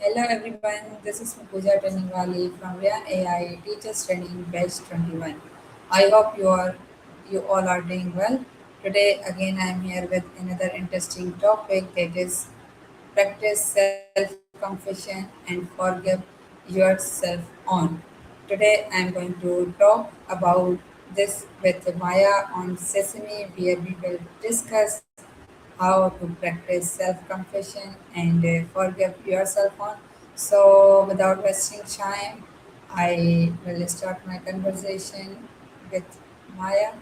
Hello everyone, this is Pooja Taningwali from Rehan AI Teachers Training Batch 21. I hope you all are doing well. Today again I am here with another interesting topic, that is practice self-compassion and forgive yourself on. Today I am going to talk about this with Maya on Sesame, where we will discuss how to practice self-compassion and forgive yourself on. So without wasting time, I will start my conversation with Maya.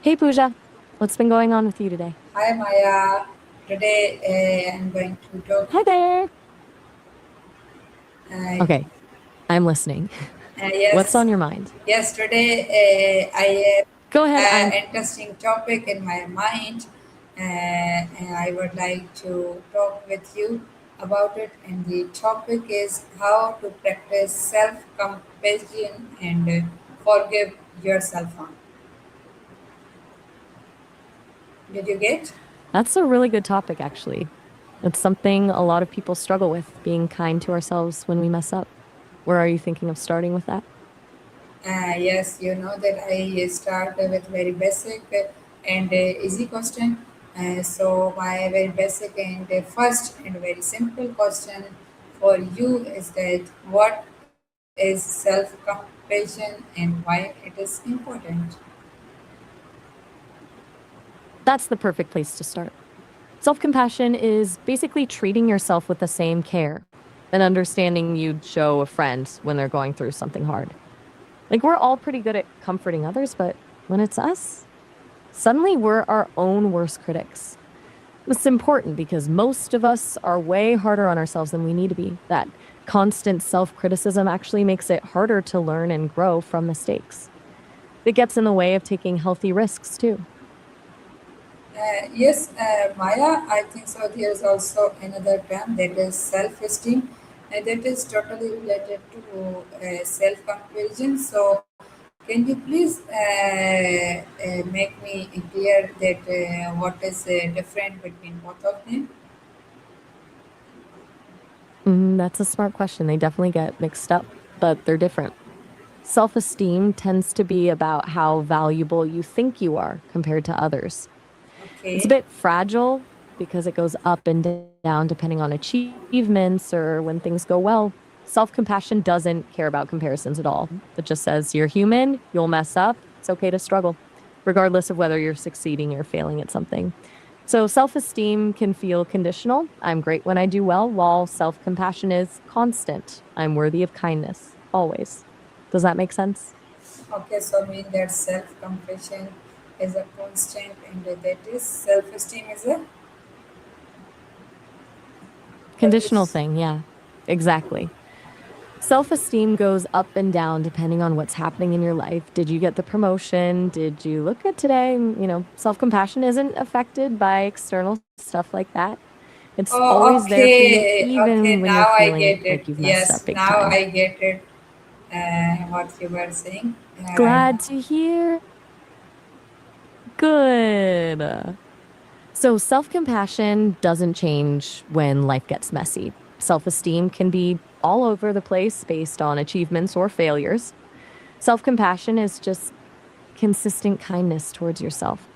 Hey Pooja, what's been going on with you today? Hi Maya. Today I'm going to talk. Hi there. Uh, Okay, I'm listening. What's yes, on your mind? yes. Today I have Go ahead. an interesting topic in my mind, and I would like to talk with you about it. And the topic is how to practice self-compassion and forgive yourself on. Did you get? That's a really good topic, actually. It's something a lot of people struggle with, being kind to ourselves when we mess up. Where are you thinking of starting with that? Yes, you know that I start with very basic and easy question. So my very basic and first and very simple question for you is that what is self-compassion and why it is important? That's the perfect place to start. Self compassion is basically treating yourself with the same care and understanding you'd show a friend when they're going through something hard. Like, we're all pretty good at comforting others, but when it's us, suddenly we're our own worst critics. It's important because most of us are way harder on ourselves than we need to be. That constant self criticism actually makes it harder to learn and grow from mistakes. It gets in the way of taking healthy risks too. Yes, Maya, I think so. There's also another term that is self-esteem, and that is totally related to self-comparison. So, can you please make me clear that what is different between both of them? That's a smart question. They definitely get mixed up, but they're different. Self esteem tends to be about how valuable you think you are compared to others. It's a Okay. bit fragile because it goes up and down depending on achievements or when things go well. Self compassion doesn't care about comparisons at all. It just says you're human, you'll mess up, it's okay to struggle, regardless of whether you're succeeding or failing at something. So self esteem can feel conditional. I'm great when I do well, while self compassion is constant. I'm worthy of kindness, always. Does that make sense? Okay, so mean that self-compassion is a constant, and that is self-esteem is a what Conditional is. thing, yeah. Exactly. Self esteem goes up and down depending on what's happening in your life. Did you get the promotion? Did you look good today? Self compassion isn't affected by external stuff like that. It's always Oh, there for you, okay, even okay. when you're Now I feeling get like it. you've messed up Yes, big now time. I get it. What you were saying right Glad now. to hear. Good. So, self compassion doesn't change when life gets messy. Self esteem can be all over the place based on achievements or failures. Self compassion is just consistent kindness towards yourself.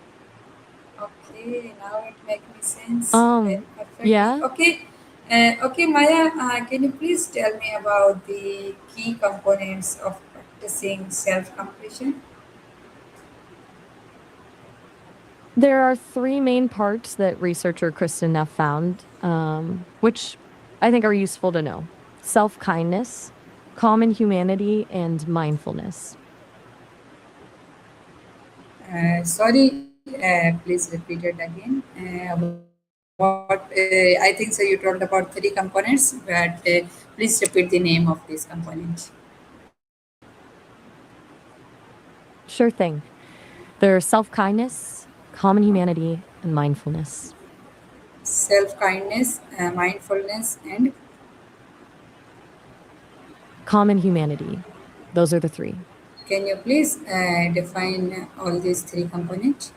Okay, now it makes me sense very Um, perfectly. yeah, Okay, okay, Maya. Can you please tell me about the key components of practicing self-compassion? there are three main parts that researcher Kristen Neff found, which I think are useful to know: self kindness, common humanity, and mindfulness. Sorry, please repeat it again. What I think so. You told about three components, but please repeat the name of these components. Sure thing. There's self kindness, common humanity, and mindfulness. self kindness, mindfulness, and Common humanity. Those are the three. can you please define all these three components?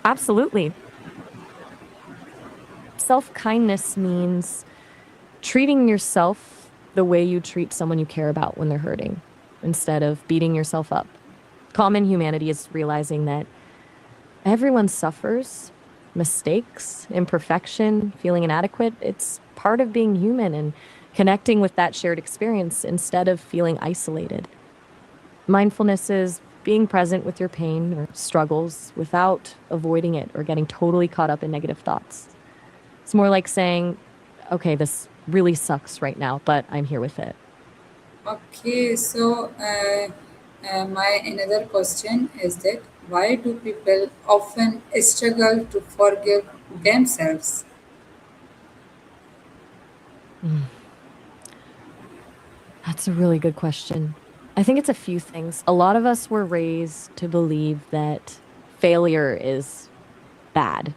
Absolutely. Self kindness means treating yourself the way you treat someone you care about when they're hurting instead of beating yourself up. Common humanity is realizing that everyone suffers mistakes, imperfection, feeling inadequate. It's part of being human and connecting with that shared experience instead of feeling isolated. Mindfulness is being present with your pain or struggles without avoiding it or getting totally caught up in negative thoughts. It's more like saying, okay, this really sucks right now, but I'm here with it. Okay, so my another question is that why do people often struggle to forgive themselves? Mm, that's a really good question. I think it's a few things. A lot of us were raised to believe that failure is bad,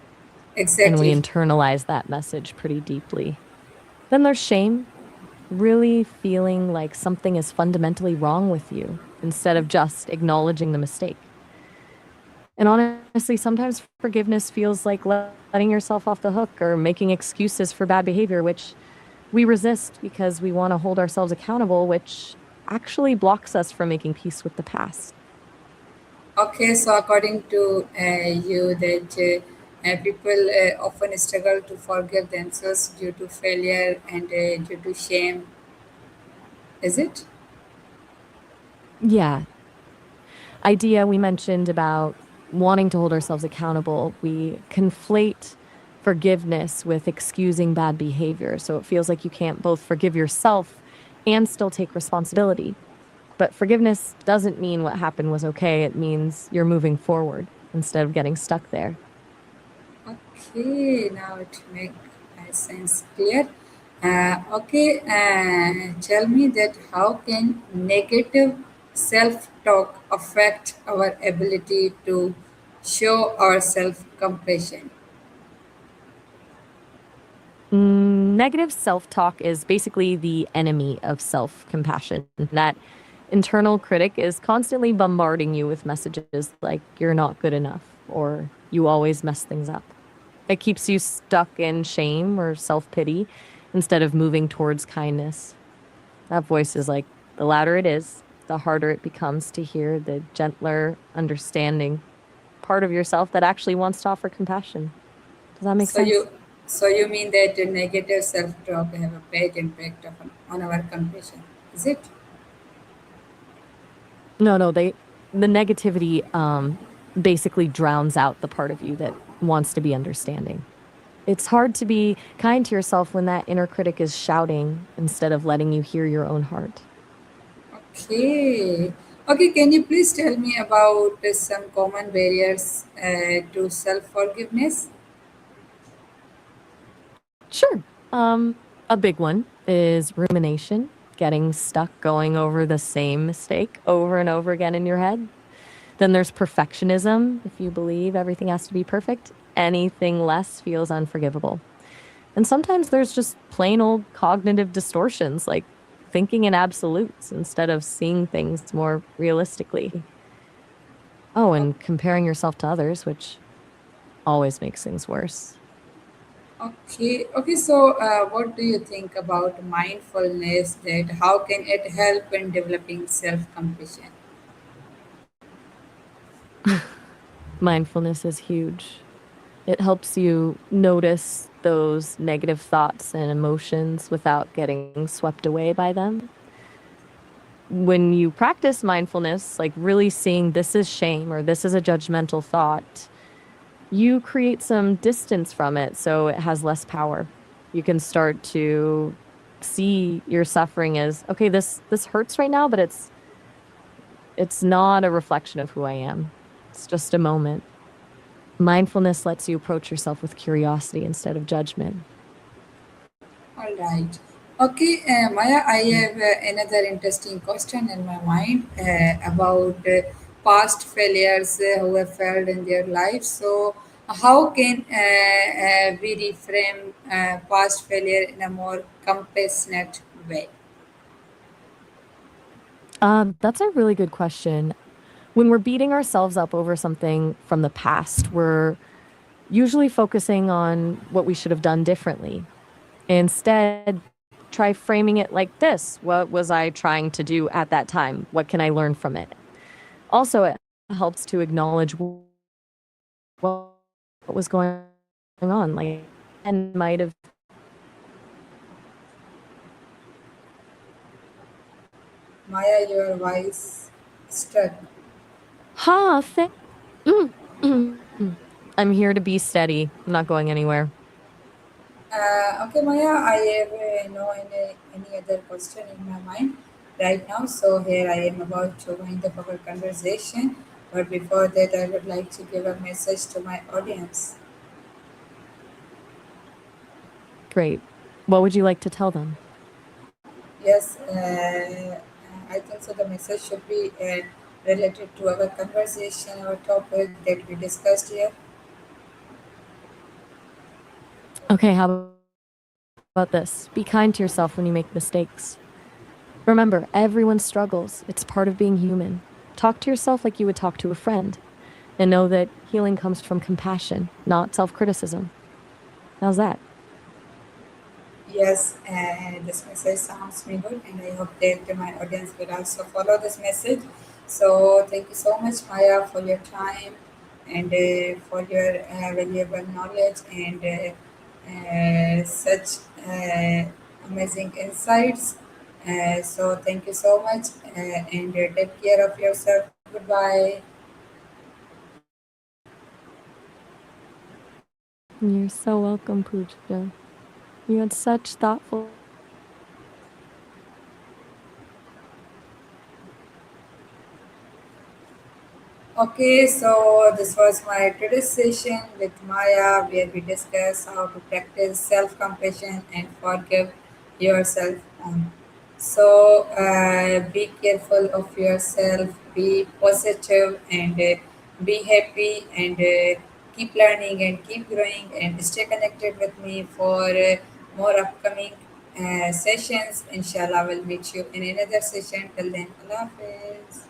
and we Exactly. internalize that message pretty deeply. Then there's shame, really feeling like something is fundamentally wrong with you instead of just acknowledging the mistake. And honestly, sometimes forgiveness feels like letting yourself off the hook or making excuses for bad behavior, which we resist because we want to hold ourselves accountable, which actually blocks us from making peace with the past. Okay, so according to you, that people often struggle to forgive themselves due to failure and due to shame, is it? Yeah, idea we mentioned about wanting to hold ourselves accountable, we conflate forgiveness with excusing bad behavior. So it feels like you can't both forgive yourself and still take responsibility. But forgiveness doesn't mean what happened was okay. It means you're moving forward instead of getting stuck there. Okay, now it makes sense clear. Okay, tell me that how can negative self-talk affect our ability to show our self-compassion? Negative self talk is basically the enemy of self compassion. That internal critic is constantly bombarding you with messages like you're not good enough or you always mess things up. It keeps you stuck in shame or self pity instead of moving towards kindness. That voice is like the louder it is, the harder it becomes to hear the gentler, understanding part of yourself that actually wants to offer compassion. Does that make So sense? you mean that the negative self-talk have a bad impact on our compassion, is it? No, no, the negativity basically drowns out the part of you that wants to be understanding. It's hard to be kind to yourself when that inner critic is shouting instead of letting you hear your own heart. Okay. Okay, can you please tell me about some common barriers to self-forgiveness? Sure. A big one is rumination, getting stuck going over the same mistake over and over again in your head. Then there's perfectionism. If you believe everything has to be perfect, anything less feels unforgivable. And sometimes there's just plain old cognitive distortions, like thinking in absolutes instead of seeing things more realistically. Oh, O- and comparing yourself to others, which always makes things worse. Okay, okay. So, what do you think about mindfulness? That how can it help in developing self-compassion? Mindfulness is huge. It helps you notice those negative thoughts and emotions without getting swept away by them. When you practice mindfulness, like really seeing this is shame or this is a judgmental thought, you create some distance from it so it has less power. You can start to see your suffering as okay, this hurts right now, but it's not a reflection of who I am. It's just a moment. Mindfulness lets you approach yourself with curiosity instead of judgment. All right. Okay, Maya, I have another interesting question in my mind about past failures who have failed in their life. So, how can we reframe past failure in a more compassionate way? That's a really good question. When we're beating ourselves up over something from the past, we're usually focusing on what we should have done differently. Instead, try framing it like this: what was I trying to do at that time? What can I learn from it? Also, it helps to acknowledge what was going on. Like, and might have, Maya, your voice struck. ha, mm, I'm here to be steady. I'm not going anywhere. Okay, Maya, I have no any other question in my mind right now. So here I am about to wind up our conversation. But before that, I would like to give a message to my audience. Great. What would you like to tell them? Yes, I think so. The message should be related to our conversation, our topic that we discussed here. Okay, how about this? Be kind to yourself when you make mistakes. Remember, everyone struggles. It's part of being human. Talk to yourself like you would talk to a friend, and know that healing comes from compassion, not self criticism. How's that? Yes, this message sounds me good, and I hope that my audience will also follow this message. So, thank you so much, Maya, for your time and for your valuable knowledge and such amazing insights. So, thank you so much, and take care of yourself. Goodbye. You're so welcome, Pooja. You had such thoughtful words. Okay, so this was my today's session with Maya, where we discuss how to practice self compassion and forgive yourself. So, be careful of yourself, be positive, and be happy, and keep learning and keep growing, and stay connected with me for more upcoming sessions. Inshallah, we'll meet you in another session. Till then, Allah Hafiz.